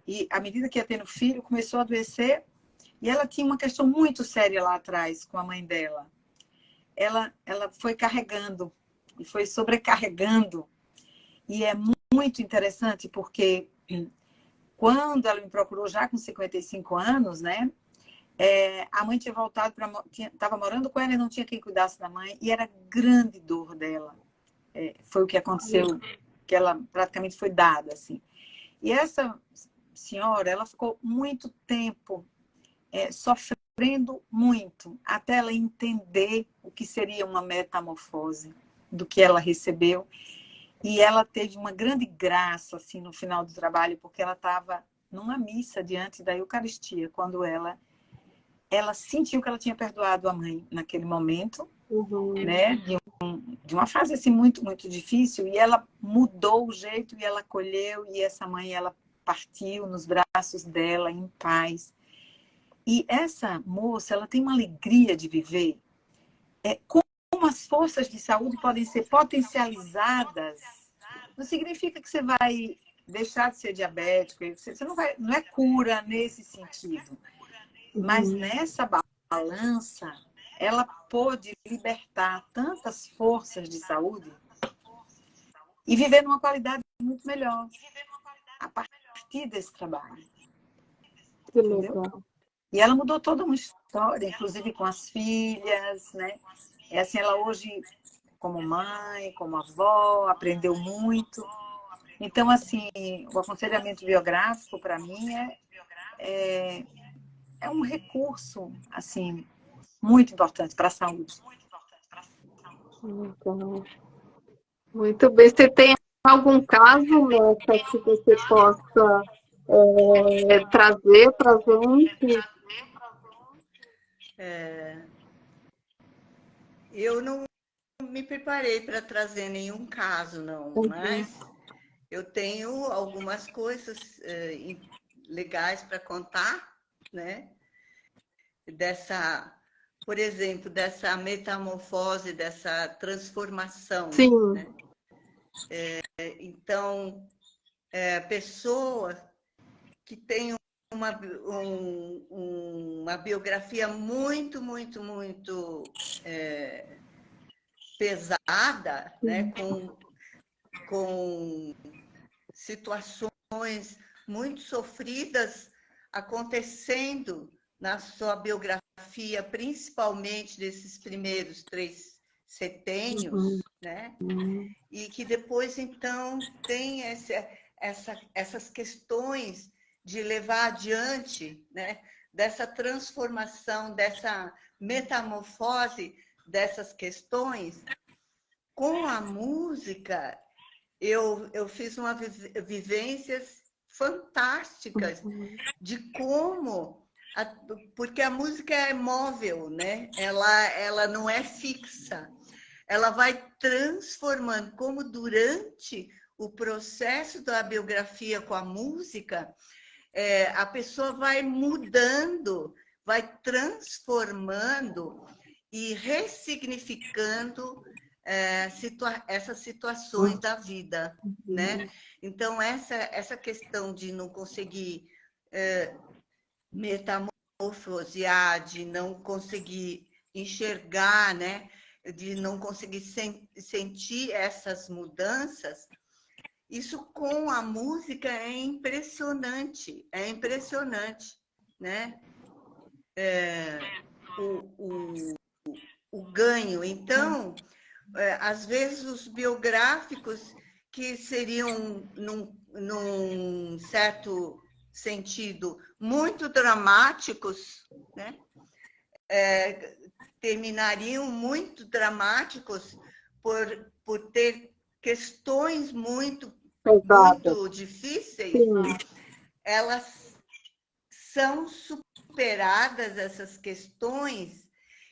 e, à medida que ia tendo filho, começou a adoecer. E ela tinha uma questão muito séria lá atrás com a mãe dela. Ela foi carregando e foi sobrecarregando. E é muito interessante porque quando ela me procurou já com 55 anos, né? A mãe tinha voltado estava morando com ela e não tinha quem cuidasse da mãe. E era grande dor dela. Foi o que aconteceu, que ela praticamente foi dada, assim. E essa senhora, ela ficou muito tempo sofrendo muito, até ela entender o que seria uma metamorfose do que ela recebeu. E ela teve uma grande graça, assim, no final do trabalho, porque ela estava numa missa diante da Eucaristia, quando ela sentiu que ela tinha perdoado a mãe naquele momento, né, de uma fase assim muito, muito difícil, e ela mudou o jeito e ela acolheu, e essa mãe, ela partiu nos braços dela em paz. E essa moça, ela tem uma alegria de viver. Como as forças de saúde podem ser potencializadas, não significa que você vai deixar de ser diabético, você não é cura nesse sentido. Mas nessa balança, ela pôde libertar tantas forças de saúde e viver numa qualidade muito melhor a partir desse trabalho. Que legal. E ela mudou toda uma história, inclusive com as filhas, né? Assim, ela hoje, como mãe, como avó, aprendeu muito. Então, assim, o aconselhamento biográfico, para mim, é um recurso, assim, muito importante para a saúde. Muito bem. Você tem algum caso, Meca, que você possa trazer para a gente? Eu não me preparei para trazer nenhum caso, não, mas eu tenho algumas coisas legais para contar, né? Por exemplo, dessa metamorfose, dessa transformação. Sim. Né? Então, pessoa que tem uma biografia muito, muito, muito pesada, né? Com situações muito sofridas acontecendo na sua biografia, principalmente desses primeiros 3 setênios, né? E que depois, então, tem essas questões de levar adiante, né? Dessa transformação, dessa metamorfose dessas questões. Com a música, eu fiz vivências fantásticas de como... Porque a música é móvel, né? Ela não é fixa. Ela vai transformando, como durante o processo da biografia com a música, a pessoa vai mudando, vai transformando e ressignificando essas situações da vida, né? Então, essa questão de não conseguir metamorfosear, de não conseguir enxergar, né? De não conseguir sentir essas mudanças, isso com a música é impressionante, né? O ganho. Então, às vezes, os biográficos que seriam, num certo sentido, muito dramáticos, né? Terminariam muito dramáticos por ter questões muito difíceis. Sim. Elas são superadas essas questões,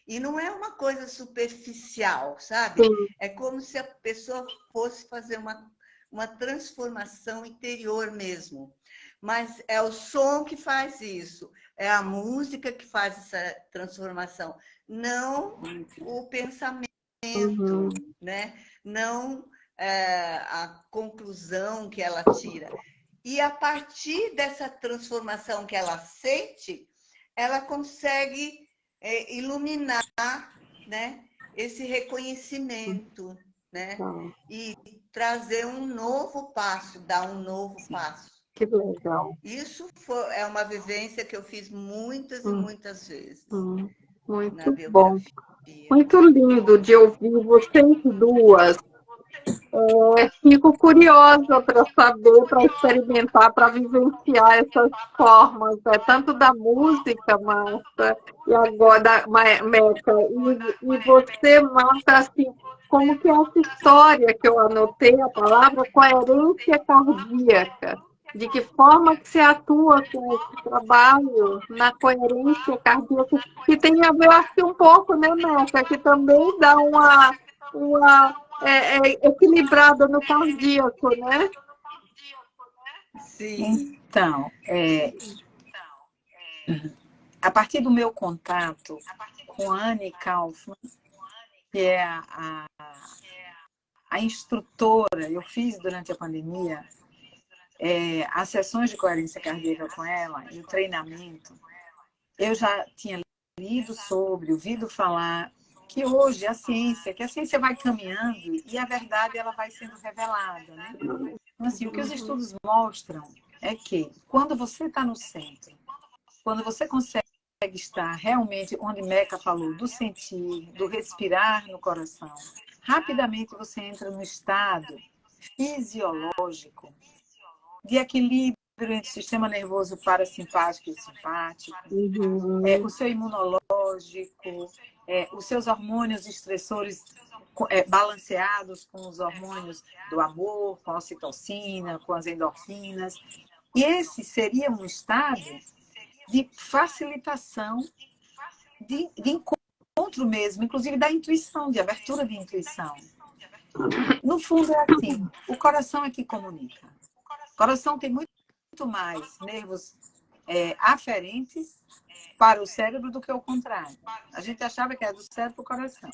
e não é uma coisa superficial, sabe? Sim. É como se a pessoa fosse fazer uma transformação interior mesmo. Mas é o som que faz isso, é a música que faz essa transformação, não o pensamento, né? Não a conclusão que ela tira. E a partir dessa transformação que ela sente, ela consegue iluminar, né, esse reconhecimento, né? E trazer um novo passo, dar um novo passo. Que legal. Isso é uma vivência que eu fiz muitas e muitas vezes Muito na bom. biografia. Muito lindo de ouvir vocês duas. Fico curiosa para saber, para experimentar, para vivenciar essas formas, tanto da música, Marta, e agora da Meca. E você, Marta, assim, como que é essa história que eu anotei, a palavra coerência cardíaca? De que forma que você atua com esse trabalho na coerência cardíaca, que tem a ver, acho que um pouco, né, Meca, que também dá uma equilibrada no cardíaco, né? Sim. Então, a partir do meu contato com a Anne Kaufman, que é a instrutora, eu fiz durante a pandemia as sessões de coerência cardíaca com ela, e o treinamento, eu já tinha lido sobre, ouvido falar, que hoje a ciência vai caminhando e a verdade ela vai sendo revelada, né? Então, assim, o que os estudos mostram é que quando você está no centro, quando você consegue estar realmente onde Meca falou, do sentir, do respirar no coração, rapidamente você entra no estado fisiológico de equilíbrio entre o sistema nervoso parasimpático e simpático, o seu imunológico, os seus hormônios estressores balanceados com os hormônios do amor, com a ocitocina, com as endorfinas. E esse seria um estado de facilitação, de encontro mesmo, inclusive da intuição, de abertura de intuição. No fundo é assim, o coração é que comunica. O coração tem muito mais nervos aferentes para o cérebro do que o contrário. A gente achava que era do cérebro para o coração.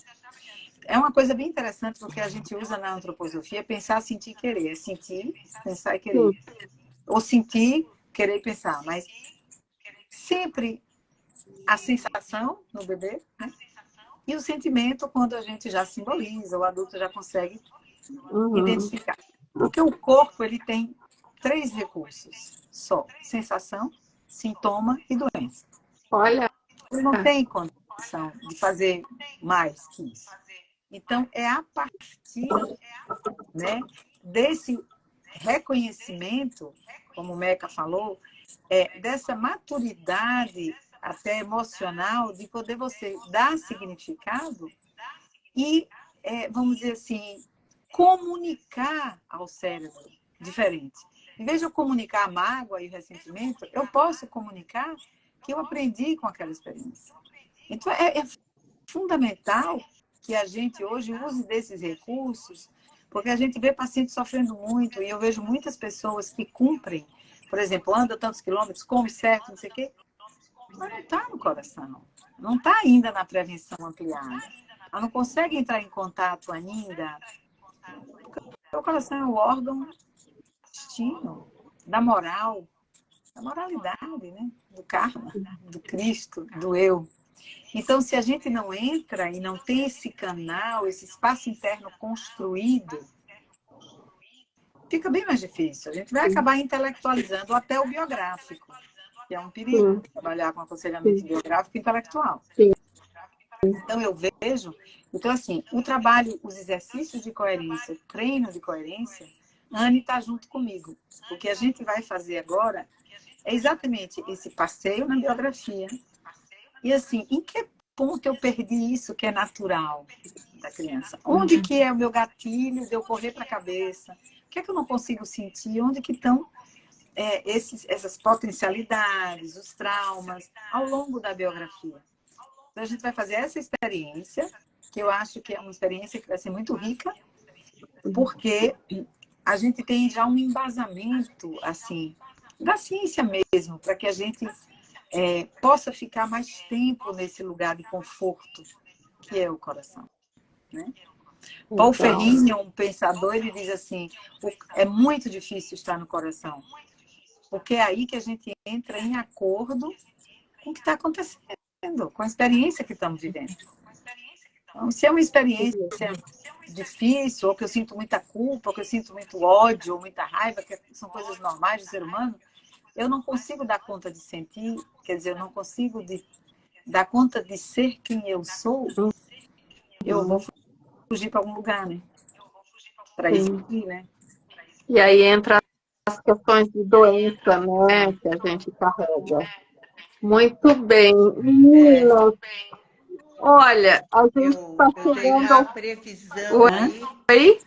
É uma coisa bem interessante, porque a gente usa na antroposofia pensar, sentir, querer. É sentir, pensar e querer. Ou sentir, querer e pensar. Mas sempre a sensação no bebê, né? E o sentimento quando a gente já simboliza, o adulto já consegue identificar. Porque o corpo ele tem 3 recursos só: sensação, sintoma e doença. Olha. Ele não tem condição de fazer mais que isso. Então, é a partir, né, desse reconhecimento, como o Meca falou, dessa maturidade até emocional de poder você dar significado e, vamos dizer assim, comunicar ao cérebro diferente. Em vez de eu comunicar a mágoa e o ressentimento, eu posso comunicar que eu aprendi com aquela experiência. Então, é fundamental que a gente hoje use desses recursos, porque a gente vê pacientes sofrendo muito, e eu vejo muitas pessoas que cumprem, por exemplo, anda tantos quilômetros, come certo, não sei o quê, mas não está no coração, não está ainda na prevenção ampliada. Ela não consegue entrar em contato ainda, porque o coração é o órgão destino, da moral, da moralidade, né? Do karma, do Cristo, do eu. Então, se a gente não entra e não tem esse canal, esse espaço interno construído, fica bem mais difícil. A gente vai acabar intelectualizando até o biográfico, que é um perigo trabalhar com aconselhamento biográfico e intelectual. Então, eu vejo... Então, assim, o trabalho, os exercícios de coerência, o treino de coerência, a Anne está junto comigo. O que a gente vai fazer agora é exatamente esse passeio na biografia. E assim, em que ponto eu perdi isso que é natural da criança? Onde que é o meu gatilho de eu correr para a cabeça? O que é que eu não consigo sentir? Onde que estão essas potencialidades, os traumas, ao longo da biografia. Então, a gente vai fazer essa experiência, que eu acho que é uma experiência que vai ser muito rica, porque a gente tem já um embasamento, assim, da ciência mesmo, para que a gente possa ficar mais tempo nesse lugar de conforto, que é o coração, né? Paul Ferrini, um pensador, ele diz assim, é muito difícil estar no coração, porque é aí que a gente entra em acordo com o que está acontecendo, com a experiência que estamos vivendo. Então, se é uma experiência difícil, ou que eu sinto muita culpa, ou que eu sinto muito ódio, ou muita raiva, que são coisas normais do ser humano, eu não consigo dar conta de sentir, quer dizer, eu não consigo dar conta de ser quem eu sou, eu vou fugir para algum lugar, né? Para existir, né? E aí entra as questões de doença, né, que a gente carrega. Muito bem. Meninas, olha, a gente está chegando a previsão aí. Oi?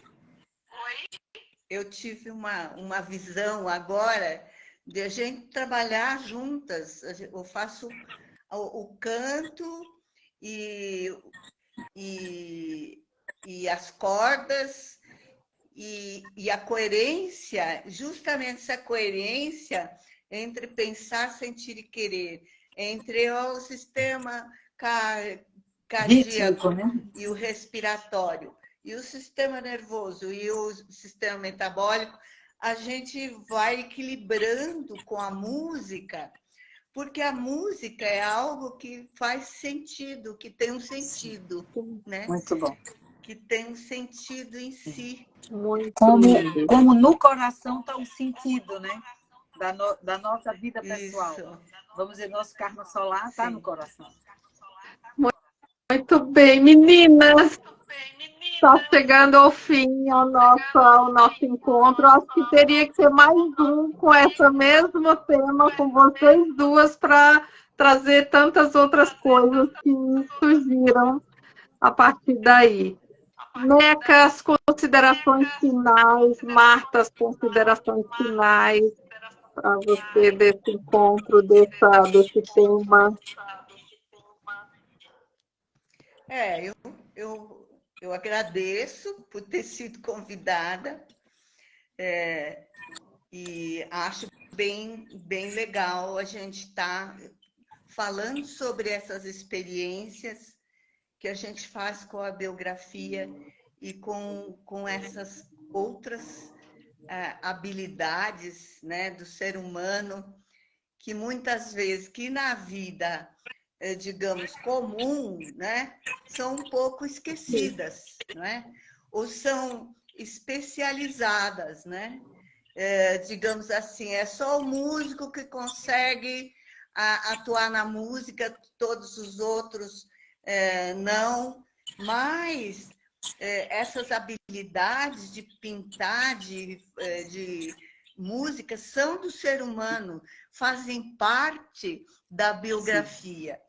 Eu tive uma visão agora de a gente trabalhar juntas. Eu faço o canto e as cordas e a coerência, justamente essa coerência entre pensar, sentir e querer, entre o sistema cardíaco, né? E o respiratório, e o sistema nervoso e o sistema metabólico, a gente vai equilibrando com a música, porque a música é algo que faz sentido, que tem um sentido, né? Muito bom. Que tem um sentido em si. Como no coração está o sentido, né? Da nossa vida pessoal. Isso. Vamos dizer, nosso karma solar está no coração. Muito bem, meninas. Está chegando ao fim ao nosso encontro. Acho que teria que ter mais um com esse mesmo tema, com vocês duas, para trazer tantas outras coisas que surgiram a partir daí. Meca, as considerações finais, Marta, as considerações finais para você desse encontro, desse tema. Eu agradeço por ter sido convidada e acho bem legal a gente estar falando sobre essas experiências que a gente faz com a biografia e com essas outras habilidades, né, do ser humano, que muitas vezes, que na vida, digamos, comum, né, são um pouco esquecidas, não é? Ou são especializadas, né? Digamos assim, é só o músico que consegue atuar na música, todos os outros não, mas essas habilidades de pintar, de música, são do ser humano, fazem parte da biografia. Sim.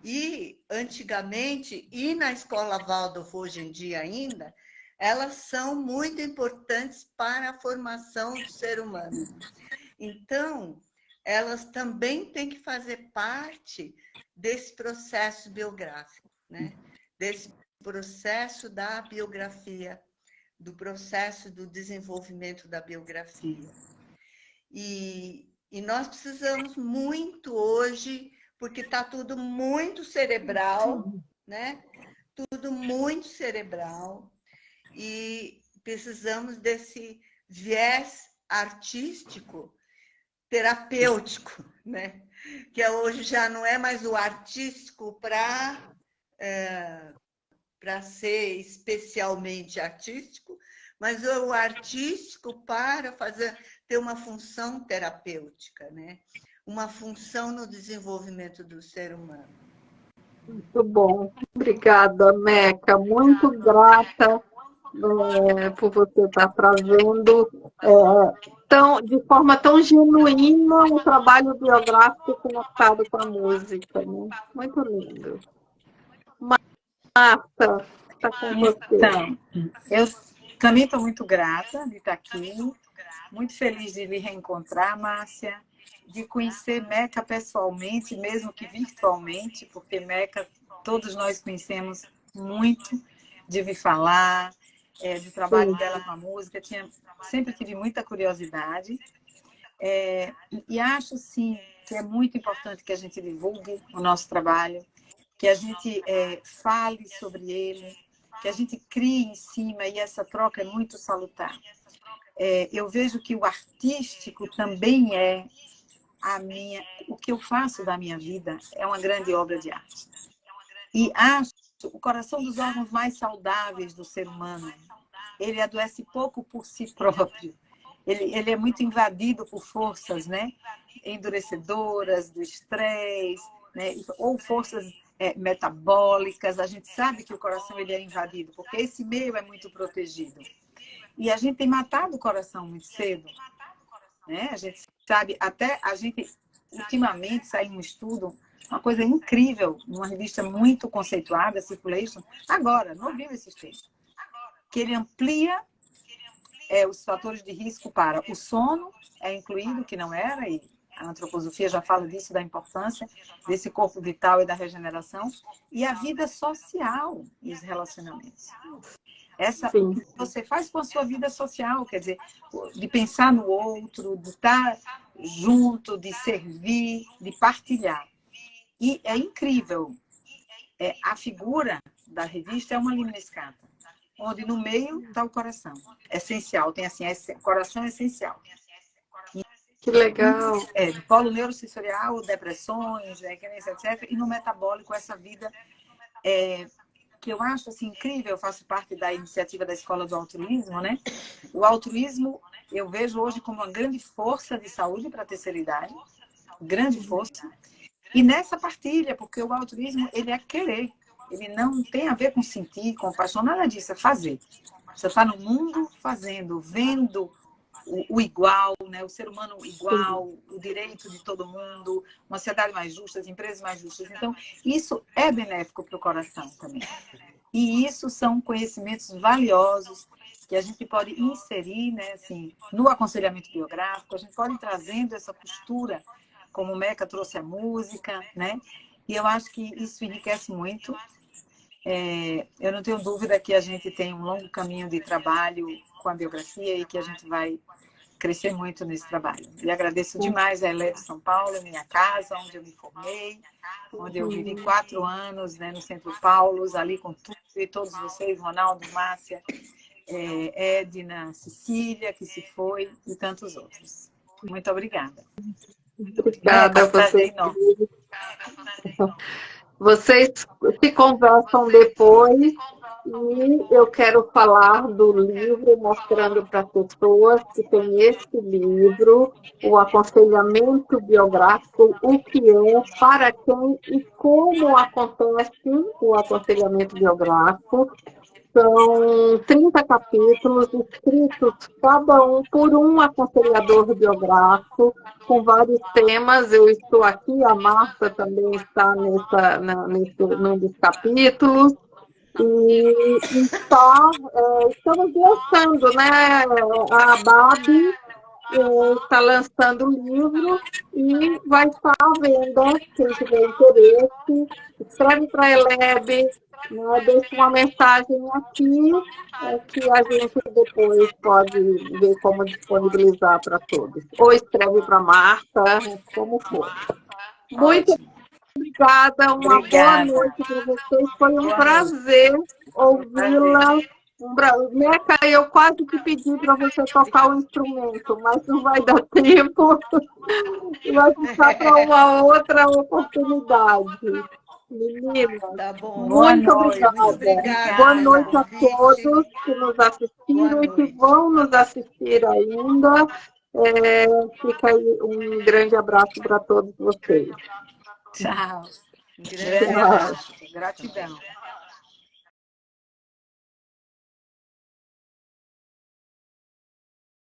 E, antigamente, e na Escola Waldorf hoje em dia ainda, elas são muito importantes para a formação do ser humano. Então, elas também têm que fazer parte desse processo biográfico, né? Desse processo da biografia, do processo do desenvolvimento da biografia. E nós precisamos muito hoje, porque está tudo muito cerebral, né? Tudo muito cerebral, e precisamos desse viés artístico, terapêutico, né? Que hoje já não é mais o artístico para ser especialmente artístico, mas o artístico para ter uma função terapêutica, né? Uma função no desenvolvimento do ser humano. Muito bom. Obrigada, Meca. Muito grata por você estar trazendo de forma tão genuína um trabalho biográfico conectado com a música. Né? Muito lindo. Marta, está com você. Então, eu também estou muito grata de estar aqui. Muito feliz de lhe reencontrar, Márcia, de conhecer Meca pessoalmente, mesmo que virtualmente, porque Meca todos nós conhecemos muito, de ouvir falar, do trabalho dela com a música. Sempre tive muita curiosidade. E acho, sim, que é muito importante que a gente divulgue o nosso trabalho, que a gente fale sobre ele, que a gente crie em cima, e essa troca é muito salutar. Eu vejo que o artístico também o que eu faço da minha vida é uma grande obra de arte. E acho o coração dos órgãos mais saudáveis do ser humano. Ele adoece pouco por si próprio. Ele é muito invadido por forças, né, endurecedoras, do estresse, né, ou forças metabólicas. A gente sabe que o coração ele é invadido, porque esse meio é muito protegido. E a gente tem matado o coração muito cedo. Né? A gente sabe, até a gente, ultimamente, saiu um estudo, uma coisa incrível, numa revista muito conceituada, Circulation, agora, novinho esse estudo, que ele amplia os fatores de risco para o sono, incluído, que não era, e a antroposofia já fala disso, da importância desse corpo vital e da regeneração, e a vida social e os relacionamentos. O que você faz com a sua vida social, quer dizer, de pensar no outro, de estar junto, de servir, de partilhar. E é incrível. A figura da revista é uma limniscata, onde no meio está o coração. Essencial, tem assim, coração essencial. Que legal. De polo neurosensorial, depressões, etc. E no metabólico, essa vida que eu acho assim, incrível. Eu faço parte da iniciativa da Escola do Altruísmo, né? O altruísmo eu vejo hoje como uma grande força de saúde para a terceira idade, grande força. E nessa partilha, porque o altruísmo ele é querer, ele não tem a ver com sentir, com paixão, nada disso, é fazer. Você está no mundo fazendo, vendo o igual, né? O ser humano igual, o direito de todo mundo, uma sociedade mais justa, as empresas mais justas. Então, isso é benéfico para o coração também. E isso são conhecimentos valiosos que a gente pode inserir, né, assim, no aconselhamento biográfico. A gente pode ir trazendo essa postura, como o Meca trouxe a música, né? E eu acho que isso enriquece muito. Eu não tenho dúvida que a gente tem um longo caminho de trabalho com a biografia e que a gente vai crescer muito nesse trabalho. E agradeço demais a ELE de São Paulo, minha casa, onde eu me formei, onde eu vivi 4 anos, né, no Centro Paulos, ali com todos vocês, Ronaldo, Márcia, Edna, Cecília, que se foi, e tantos outros. Muito obrigada. Obrigada a vocês. Vocês se conversam depois e eu quero falar do livro, mostrando para as pessoas que tem esse livro, o aconselhamento biográfico, o que é, para quem e como acontece o aconselhamento biográfico. São 30 capítulos escritos, cada um por um aconselhador biográfico, com vários temas. Eu estou aqui, a Marta também está num dos capítulos. E estamos lançando, né? A Babi está lançando o livro e vai estar à venda. Quem tiver interesse, escreve para a Elebe, né, deixa uma mensagem aqui que a gente depois pode ver como disponibilizar para todos. Ou escreve para a Marta, como for. Muito obrigada, uma boa noite para vocês. Foi um prazer ouvi-la. Meca, eu quase que pedi para você tocar o instrumento, mas não vai dar tempo. Vai ficar para uma outra oportunidade. Menina, tá bom. Muito obrigada. Boa noite a todos que nos assistiram e que vão nos assistir ainda. Fica aí um grande abraço para todos vocês. Tchau. Grande abraço. Gratidão.